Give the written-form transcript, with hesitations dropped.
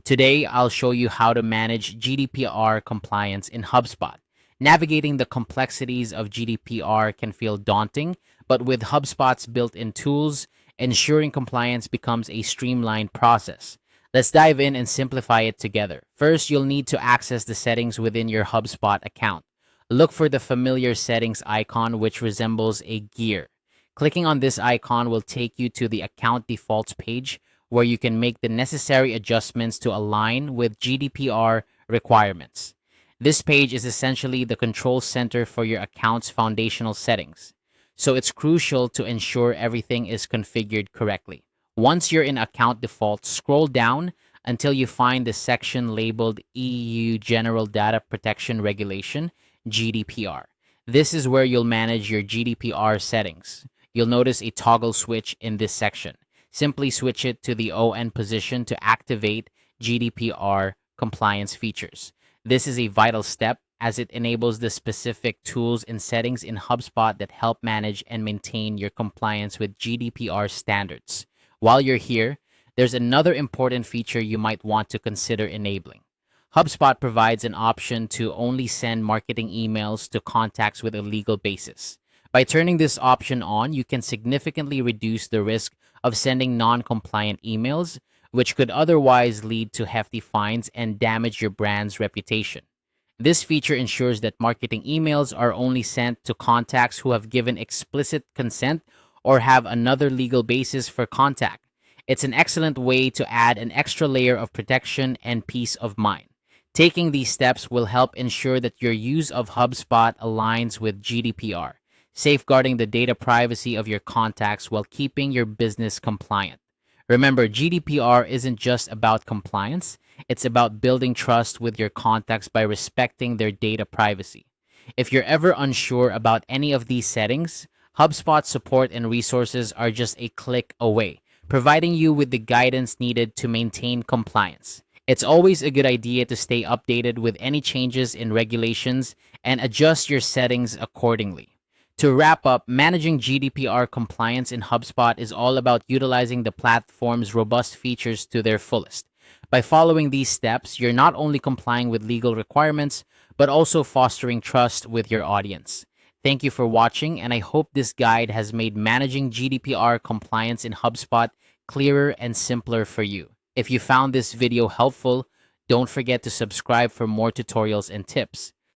Today, I'll show you how to manage GDPR compliance in HubSpot. Navigating the complexities of GDPR can feel daunting, but with HubSpot's built-in tools, ensuring compliance becomes a streamlined process. Let's dive in and simplify it together. First, you'll need to access the settings within your HubSpot account. Look for the familiar settings icon, which resembles a gear. Clicking on this icon will take you to the account defaults page, where you can make the necessary adjustments to align with GDPR requirements. This page is essentially the control center for your account's foundational settings, so it's crucial to ensure everything is configured correctly. Once you're in account defaults, scroll down until you find the section labeled EU General Data Protection Regulation, GDPR. This is where you'll manage your GDPR settings. You'll notice a toggle switch in this section. Simply switch it to the ON position to activate GDPR compliance features. This is a vital step as it enables the specific tools and settings in HubSpot that help manage and maintain your compliance with GDPR standards. While you're here, there's another important feature you might want to consider enabling. HubSpot provides an option to only send marketing emails to contacts with a legal basis. By turning this option on, you can significantly reduce the risk of sending non-compliant emails, which could otherwise lead to hefty fines and damage your brand's reputation. This feature ensures that marketing emails are only sent to contacts who have given explicit consent or have another legal basis for contact. It's an excellent way to add an extra layer of protection and peace of mind. Taking these steps will help ensure that your use of HubSpot aligns with GDPR, safeguarding the data privacy of your contacts while keeping your business compliant. Remember, GDPR isn't just about compliance, it's about building trust with your contacts by respecting their data privacy. If you're ever unsure about any of these settings, HubSpot support and resources are just a click away, providing you with the guidance needed to maintain compliance. It's always a good idea to stay updated with any changes in regulations and adjust your settings accordingly. To wrap up, managing GDPR compliance in HubSpot is all about utilizing the platform's robust features to their fullest. By following these steps, you're not only complying with legal requirements, but also fostering trust with your audience. Thank you for watching, and I hope this guide has made managing GDPR compliance in HubSpot clearer and simpler for you. If you found this video helpful, don't forget to subscribe for more tutorials and tips.